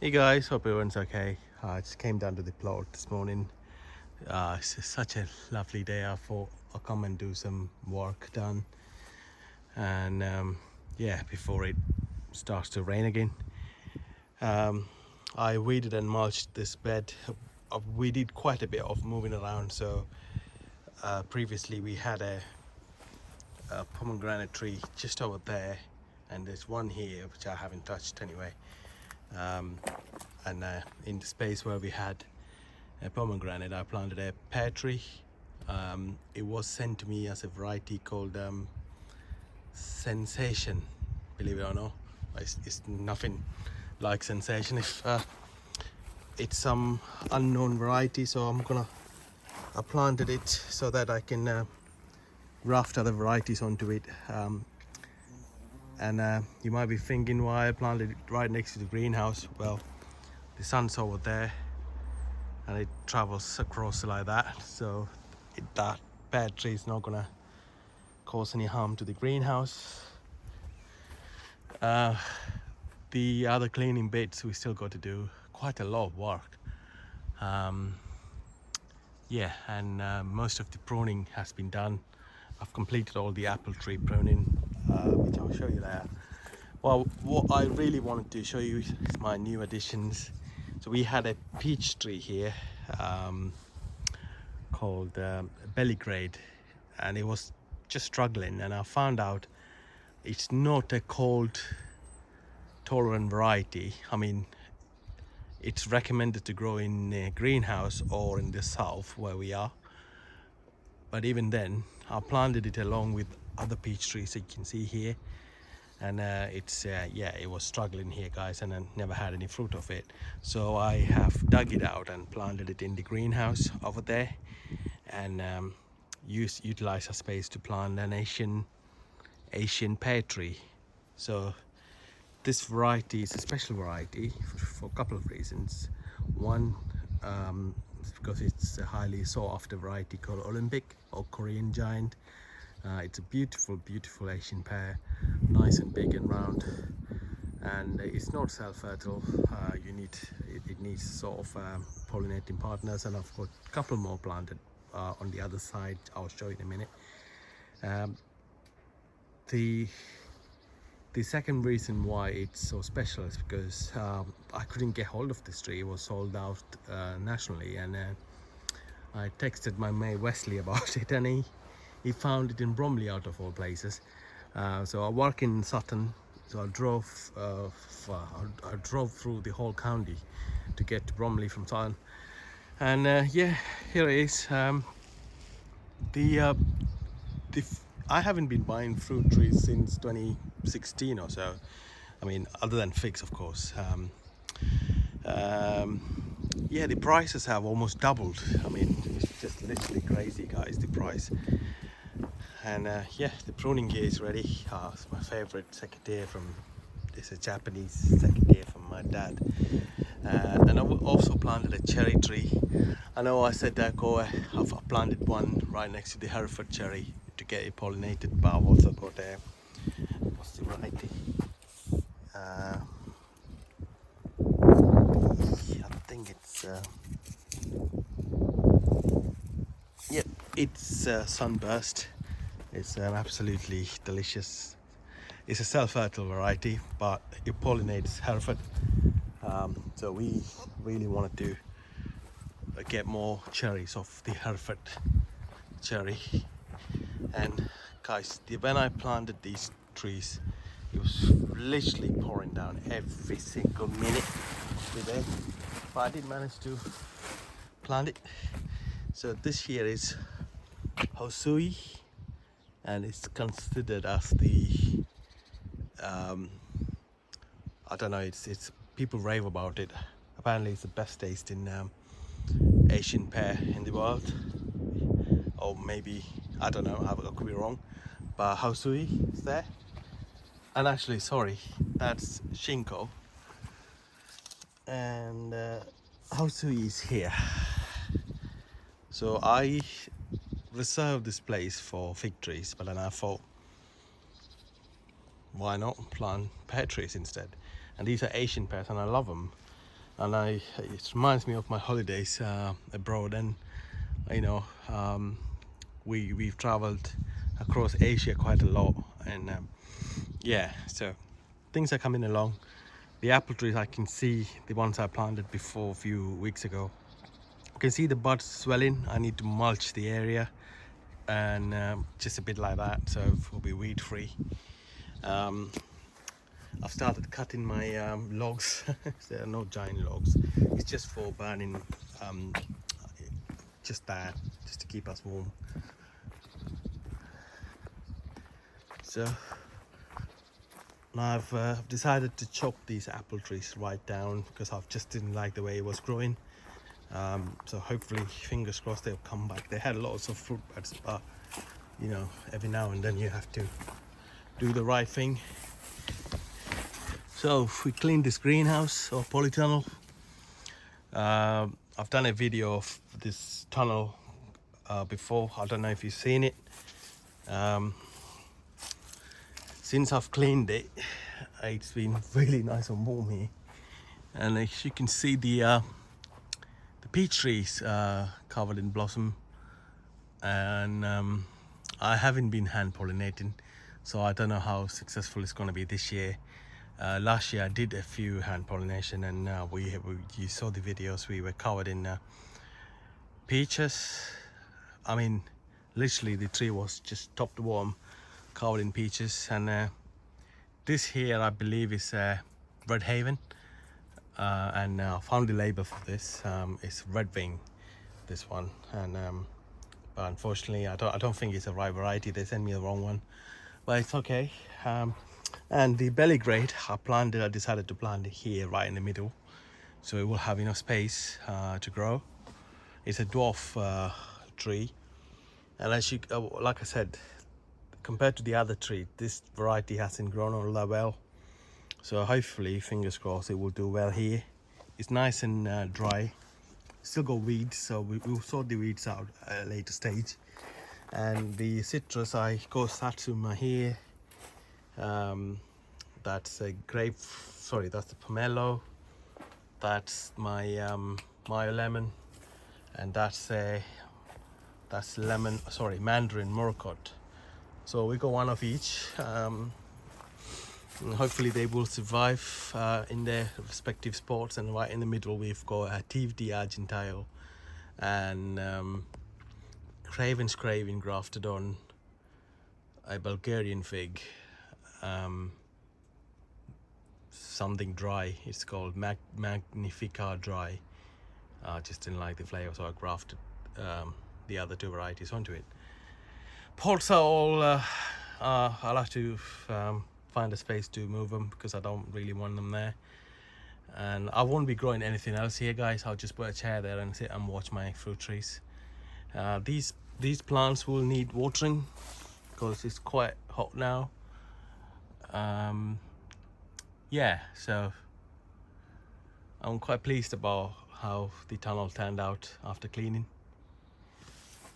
Hey guys, hope everyone's okay. I just came down to the plot this morning. It's such a lovely day. I thought I'll come and do some work done, and yeah, before it starts to rain again. I weeded and mulched this bed. We did quite a bit of moving around. So previously we had a pomegranate tree just over there, and there's one here which I haven't touched anyway. And in the space where we had a pomegranate, I planted a pear tree. It was sent to me as a variety called Sensation, believe it or not. It's nothing like Sensation. If it's some unknown variety, so I planted it so that I can graft other varieties onto it. And you might be thinking why I planted it right next to the greenhouse. Well, the sun's over there and it travels across like that, so that pear tree is not gonna cause any harm to the greenhouse. The other cleaning bits we still got to do, quite a lot of work. Yeah, and most of the pruning has been done. I've completed all the apple tree pruning, which I'll show you there. Well, what I really wanted to show you is my new additions. So we had a peach tree here called belly grade, and it was just struggling, and I found out it's not a cold tolerant variety. I mean, it's recommended to grow in a greenhouse or in the south where we are, but even then I planted it along with other peach trees that you can see here, and yeah, it was struggling here, guys, and I never had any fruit of it. So I have dug it out and planted it in the greenhouse over there, and utilize a space to plant an Asian pear tree. So this variety is a special variety for a couple of reasons. One, because it's a highly sought after variety called Olympic or Korean giant. It's a beautiful Asian pear, nice and big and round, and it's not self-fertile. It needs sort of pollinating partners, and I've got a couple more planted on the other side. I'll show you in a minute. The second reason why it's so special is because I couldn't get hold of this tree. It was sold out nationally, and I texted my mate Wesley about it, and he found it in Bromley, out of all places. So I work in Sutton, so I drove through the whole county to get to Bromley from Sutton, and yeah, here it is. I haven't been buying fruit trees since 2016 or so. I mean, other than figs, of course. Yeah, the prices have almost doubled. I mean, it's just literally crazy, guys, the price. And yeah, the pruning gear is ready. It's my favorite secateurs from, it's a Japanese secateurs from my dad. And I've also planted a cherry tree. I know I said that I've planted one right next to the Hereford cherry to get it pollinated, but I've also got what's the variety? I think it's yep, it's Sunburst. It's absolutely delicious. It's a self-fertile variety, but it pollinates Hereford. So we really wanted to get more cherries of the Hereford cherry. And guys, when I planted these trees, it was literally pouring down every single minute today, but I did manage to plant it. So this here is Hosui, and it's considered as the I don't know, it's people rave about it. Apparently it's the best taste in Asian pear in the world, or maybe, I don't know, I could be wrong, but Hosui is there. And actually, sorry, that's Shinko, and Hosui is here. So I reserved this place for fig trees, but then I thought, why not plant pear trees instead? And these are Asian pears, and I love them. and it reminds me of my holidays abroad. And you know, we've traveled across Asia quite a lot, and yeah, so things are coming along. The apple trees, I can see the ones I planted before a few weeks ago. You can see the buds swelling. I need to mulch the area, and just a bit like that, so it will be weed free. I've started cutting my logs. There are no giant logs. It's just for burning, just to keep us warm. So now I've decided to chop these apple trees right down because I just didn't like the way it was growing. So hopefully, fingers crossed, they'll come back. They had lots of fruit buds, but you know, every now and then you have to do the right thing. So if we clean this greenhouse or polytunnel, I've done a video of this tunnel before. I don't know if you've seen it. Since I've cleaned it, it's been really nice and warm here, and as you can see, the peach trees covered in blossom, and I haven't been hand pollinating, so I don't know how successful it's going to be this year. Last year I did a few hand pollination, and you saw the videos. We were covered in peaches. I mean, literally the tree was just top to bottom covered in peaches. And this here, I believe, is Red Haven, and I found the label for this. It's Red Wing, this one, and but unfortunately I don't think it's the right variety. They sent me the wrong one, but it's okay. And the belly grade, I decided to plant it here right in the middle, so it will have enough space to grow. It's a dwarf tree, and as you like I said, compared to the other tree, this variety hasn't grown all that well. So hopefully, fingers crossed, it will do well here. It's nice and dry. Still got weeds, so we'll sort the weeds out at a later stage. And the citrus, I got Satsuma here. That's a grape. Sorry, that's the pomelo. That's my Mayo lemon, and that's lemon. Sorry, mandarin murcot. So we got one of each. Hopefully they will survive in their respective spots. And right in the middle we've got a TVD Argentile and Craven's Craving grafted on a Bulgarian fig, something dry. It's called Magnifica Dry. Just didn't like the flavor, so I grafted the other two varieties onto it. Pots are all I'll have to find a space to move them because I don't really want them there, and I won't be growing anything else here, guys. I'll just put a chair there and sit and watch my fruit trees. These plants will need watering because it's quite hot now. Yeah, so I'm quite pleased about how the tunnel turned out after cleaning.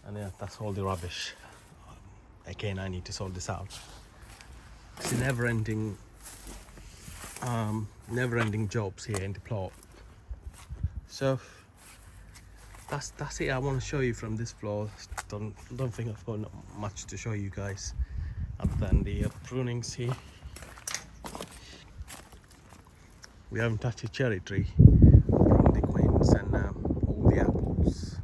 And yeah, that's all the rubbish. Again, I need to sort this out. It's a never-ending jobs here in the plot. So that's it I want to show you from this floor. Don't think I've got much to show you guys other than the prunings here. We haven't touched a cherry tree. The quince and all the apples.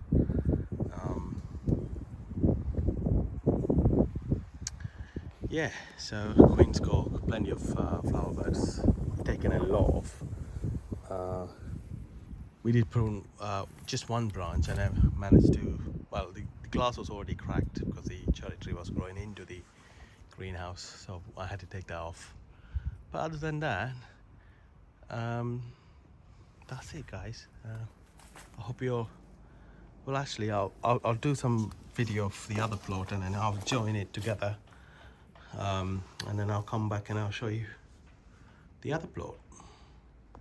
Yeah, so Queen's got plenty of flower buds. Taken a lot of. We did prune just one branch, and I managed to. Well, the glass was already cracked because the cherry tree was growing into the greenhouse, so I had to take that off. But other than that, that's it, guys. I hope you're. Well, actually, I'll do some video of the other plot, and then I'll join it together. And then I'll come back and I'll show you the other plot.